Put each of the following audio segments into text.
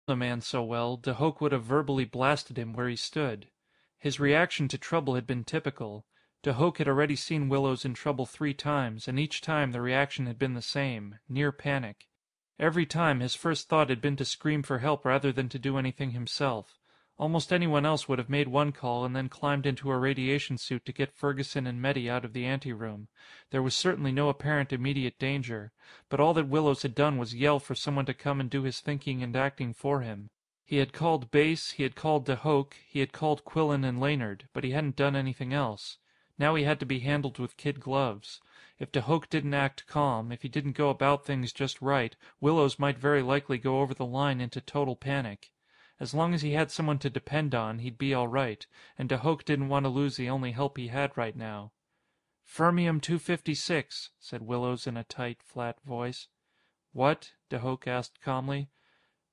the man so well, de Hooch would have verbally blasted him where he stood. His reaction to trouble had been typical. De Hooch had already seen Willows in trouble 3 times, and each time the reaction had been the same, near panic. Every time his first thought had been to scream for help rather than to do anything himself. Almost anyone else would have made one call and then climbed into a radiation suit to get Ferguson and Meddy out of the anteroom. There was certainly no apparent immediate danger, but all that Willows had done was yell for someone to come and do his thinking and acting for him. He had called Bass, he had called de Hooch, he had called Quillen and Laynard, but he hadn't done anything else. Now he had to be handled with kid gloves. If de Hooch didn't act calm, if he didn't go about things just right, Willows might very likely go over the line into total panic. As long as he had someone to depend on, he'd be all right, and de Hooch didn't want to lose the only help he had right now. "Fermium 256," said Willows in a tight, flat voice. "What?" de Hooch asked calmly.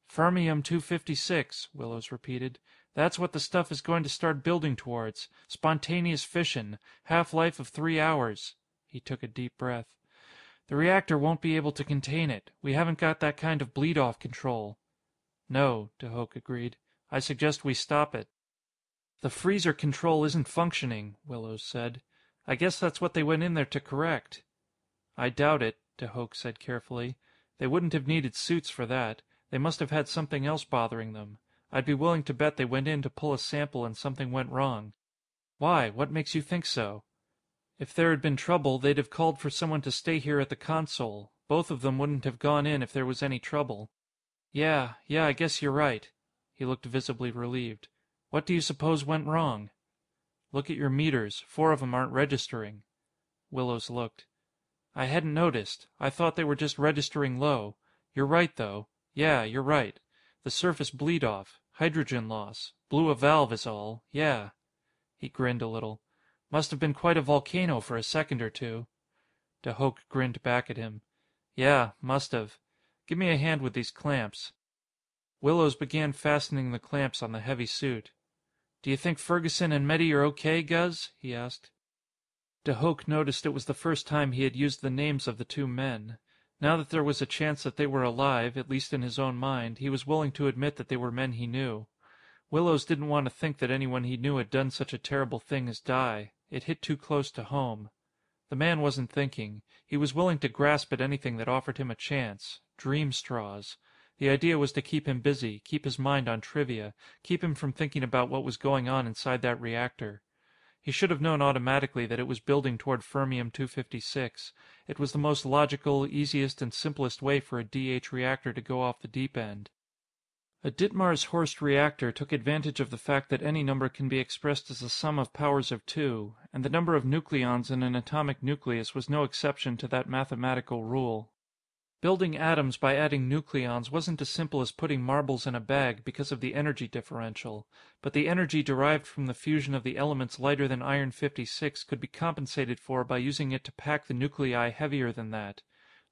"Fermium 256," Willows repeated. "That's what the stuff is going to start building towards. Spontaneous fission. Half-life of 3 hours." He took a deep breath. "The reactor won't be able to contain it. We haven't got that kind of bleed-off control." "No," de Hooch agreed. "I suggest we stop it." "The freezer control isn't functioning," Willows said. "I guess that's what they went in there to correct." "I doubt it," de Hooch said carefully. "They wouldn't have needed suits for that. They must have had something else bothering them. I'd be willing to bet they went in to pull a sample and something went wrong." "Why? What makes you think so?" "If there had been trouble, they'd have called for someone to stay here at the console. Both of them wouldn't have gone in if there was any trouble." Yeah, I guess you're right." He looked visibly relieved. "What do you suppose went wrong?" "Look at your meters. 4 of them aren't registering." Willows looked. "I hadn't noticed. I thought they were just registering low. You're right, though. Yeah, you're right. The surface bleed-off. Hydrogen loss. Blew a valve is all. Yeah." He grinned a little. "Must have been quite a volcano for a second or two." De Hooch grinned back at him. "Yeah, must have. Give me a hand with these clamps." Willows began fastening the clamps on the heavy suit. "Do you think Ferguson and Meddy are okay, Guz?" he asked. De Hooch noticed it was the first time he had used the names of the 2 men. Now that there was a chance that they were alive, at least in his own mind, he was willing to admit that they were men he knew. Willows didn't want to think that anyone he knew had done such a terrible thing as die. It hit too close to home. The man wasn't thinking. He was willing to grasp at anything that offered him a chance. Dream straws. The idea was to keep him busy, keep his mind on trivia, keep him from thinking about what was going on inside that reactor. He should have known automatically that it was building toward Fermium 256. It was the most logical, easiest, and simplest way for a DH reactor to go off the deep end. A Ditmars-Horst reactor took advantage of the fact that any number can be expressed as the sum of powers of 2, and the number of nucleons in an atomic nucleus was no exception to that mathematical rule. Building atoms by adding nucleons wasn't as simple as putting marbles in a bag because of the energy differential, but the energy derived from the fusion of the elements lighter than iron 56 could be compensated for by using it to pack the nuclei heavier than that.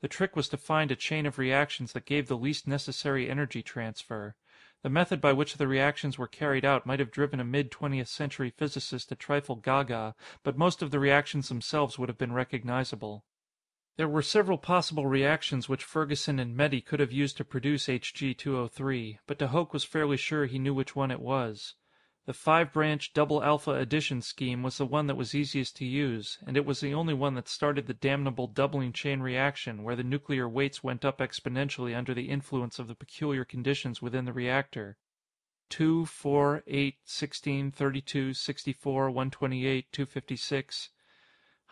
The trick was to find a chain of reactions that gave the least necessary energy transfer. The method by which the reactions were carried out might have driven a mid-20th century physicist a trifle gaga, but most of the reactions themselves would have been recognizable. There were several possible reactions which Ferguson and Meddy could have used to produce Hg2O3, but de Hooch was fairly sure he knew which one it was. The 5-branch double alpha addition scheme was the one that was easiest to use, and it was the only one that started the damnable doubling chain reaction where the nuclear weights went up exponentially under the influence of the peculiar conditions within the reactor. 2, 4, 8, 16, 32, 64, 128, 256...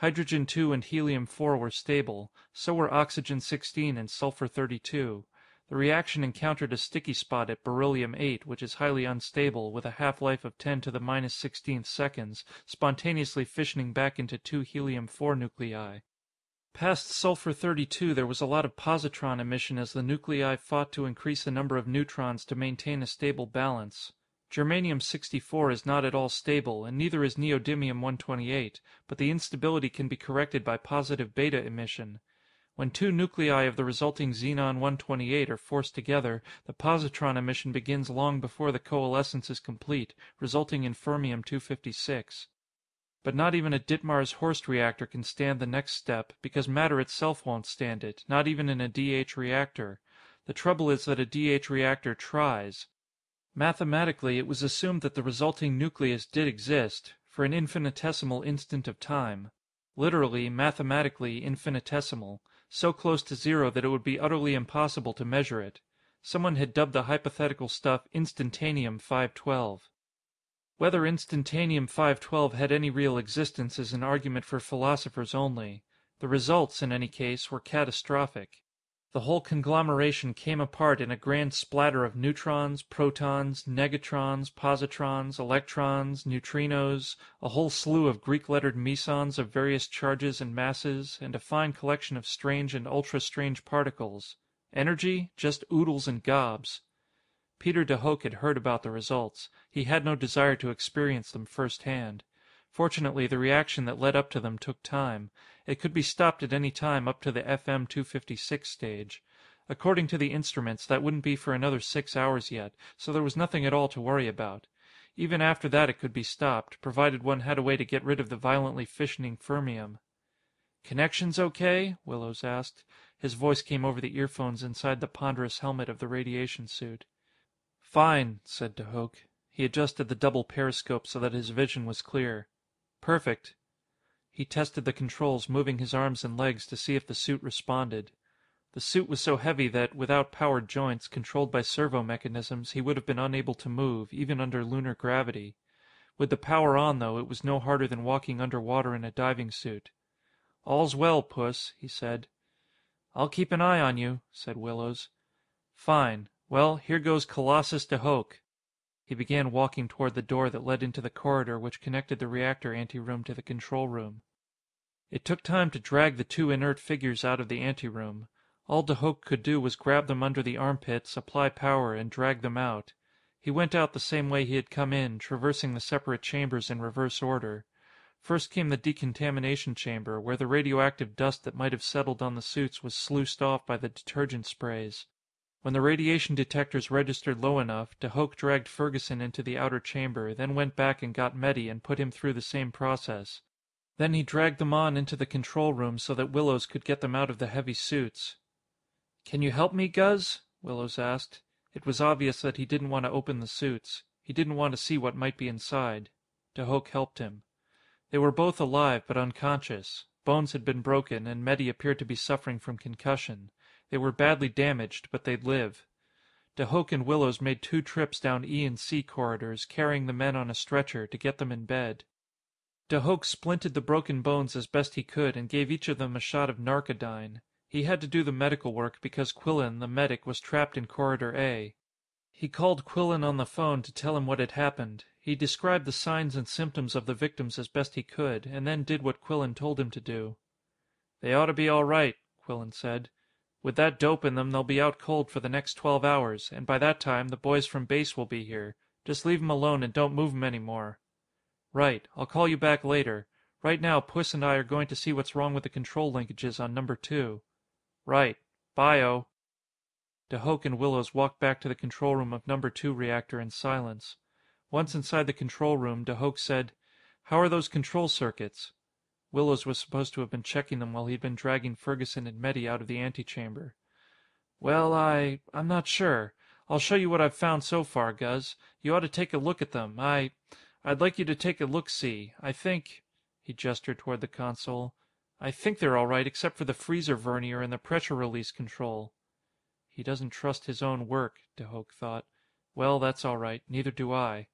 Hydrogen 2 and helium 4 were stable, so were oxygen 16 and sulfur 32. The reaction encountered a sticky spot at beryllium 8, which is highly unstable, with a half-life of 10 to the minus 16th seconds, spontaneously fissioning back into 2 helium 4 nuclei. Past sulfur 32 there was a lot of positron emission as the nuclei fought to increase the number of neutrons to maintain a stable balance. Germanium-64 is not at all stable, and neither is neodymium-128, but the instability can be corrected by positive beta emission. When 2 nuclei of the resulting xenon-128 are forced together, the positron emission begins long before the coalescence is complete, resulting in Fermium-256. But not even a Ditmars-Horst reactor can stand the next step, because matter itself won't stand it, not even in a DH reactor. The trouble is that a DH reactor tries. Mathematically, it was assumed that the resulting nucleus did exist, for an infinitesimal instant of time. Literally, mathematically, infinitesimal, so close to zero that it would be utterly impossible to measure it. Someone had dubbed the hypothetical stuff Instantanium 512. Whether Instantanium 512 had any real existence is an argument for philosophers only. The results, in any case, were catastrophic. The whole conglomeration came apart in a grand splatter of neutrons, protons, negatrons, positrons, electrons, neutrinos, a whole slew of Greek-lettered mesons of various charges and masses, and a fine collection of strange and ultra-strange particles. Energy? Just oodles and gobs. Peter de Hooch had heard about the results. He had no desire to experience them firsthand. Fortunately, the reaction that led up to them took time. It could be stopped at any time up to the FM 256 stage. According to the instruments, that wouldn't be for another 6 hours yet, so there was nothing at all to worry about. Even after that it could be stopped, provided one had a way to get rid of the violently fissioning fermium. "Connections okay?" Willows asked. His voice came over the earphones inside the ponderous helmet of the radiation suit. "Fine," said de Hooch. He adjusted the double periscope so that his vision was clear. "Perfect." He tested the controls, moving his arms and legs to see if the suit responded. The suit was so heavy that, without powered joints, controlled by servo mechanisms, he would have been unable to move, even under lunar gravity. With the power on, though, it was no harder than walking underwater in a diving suit. "All's well, Puss," he said. "I'll keep an eye on you," said Willows. "Fine. Well, here goes Colossus de Hooch." He began walking toward the door that led into the corridor which connected the reactor anteroom to the control room. It took time to drag the two inert figures out of the anteroom. All de Hooch could do was grab them under the armpits, apply power, and drag them out. He went out the same way he had come in, traversing the separate chambers in reverse order. First came the decontamination chamber, where the radioactive dust that might have settled on the suits was sluiced off by the detergent sprays. When the radiation detectors registered low enough, de Hooch dragged Ferguson into the outer chamber, then went back and got Medi and put him through the same process. Then he dragged them on into the control room so that Willows could get them out of the heavy suits. "Can you help me, Guz?" Willows asked. It was obvious that he didn't want to open the suits. He didn't want to see what might be inside. De Hooch helped him. They were both alive, but unconscious. Bones had been broken, and Medi appeared to be suffering from concussion. They were badly damaged, but they'd live. De Hooch and Willows made 2 trips down E and C corridors, carrying the men on a stretcher, to get them in bed. De Hooch splinted the broken bones as best he could, and gave each of them a shot of narcodyne. He had to do the medical work because Quillen, the medic, was trapped in Corridor A. He called Quillen on the phone to tell him what had happened. He described the signs and symptoms of the victims as best he could, and then did what Quillen told him to do. "They ought to be all right," Quillen said. "With that dope in them, they'll be out cold for the next 12 hours, and by that time, the boys from base will be here. Just leave 'em alone and don't move 'em any more." "Right. I'll call you back later. Right now, Puss and I are going to see what's wrong with the control linkages on number 2. "Right. Bye-o." De Hooch and Willows walked back to the control room of number 2 reactor in silence. Once inside the control room, de Hooch said, "How are those control circuits?" Willows was supposed to have been checking them while he'd been dragging Ferguson and Medi out of the antechamber. "Well, I'm not sure. I'll show you what I've found so far, Guz. You ought to take a look at them. I'd like you to take a look-see. I think..." He gestured toward the console. "I think they're all right except for the freezer vernier and the pressure release control." He doesn't trust his own work, de Hooch thought. Well, that's all right. Neither do I.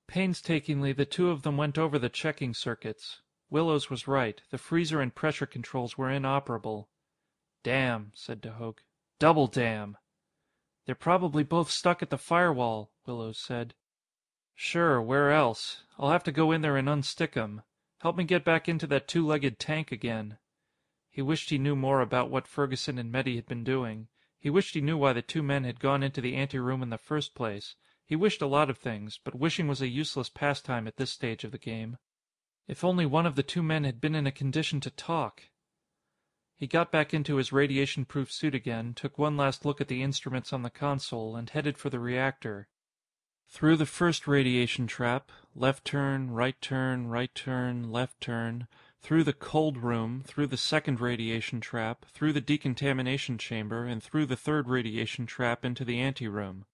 Painstakingly, the two of them went over the checking circuits. Willows was right. The freezer and pressure controls were inoperable. "Damn," said de Hooch. "Double damn." "They're probably both stuck at the firewall," Willows said. "Sure, where else? I'll have to go in there and unstick 'em. Help me get back into that 2-legged tank again." He wished he knew more about what Ferguson and Medi had been doing. He wished he knew why the 2 men had gone into the anteroom in the first place. He wished a lot of things, but wishing was a useless pastime at this stage of the game. If only one of the 2 men had been in a condition to talk. He got back into his radiation-proof suit again, took one last look at the instruments on the console, and headed for the reactor. Through the first radiation trap, left turn, right turn, right turn, left turn, Through the cold room, through the second radiation trap, through the decontamination chamber, and through the third radiation trap into the anteroom.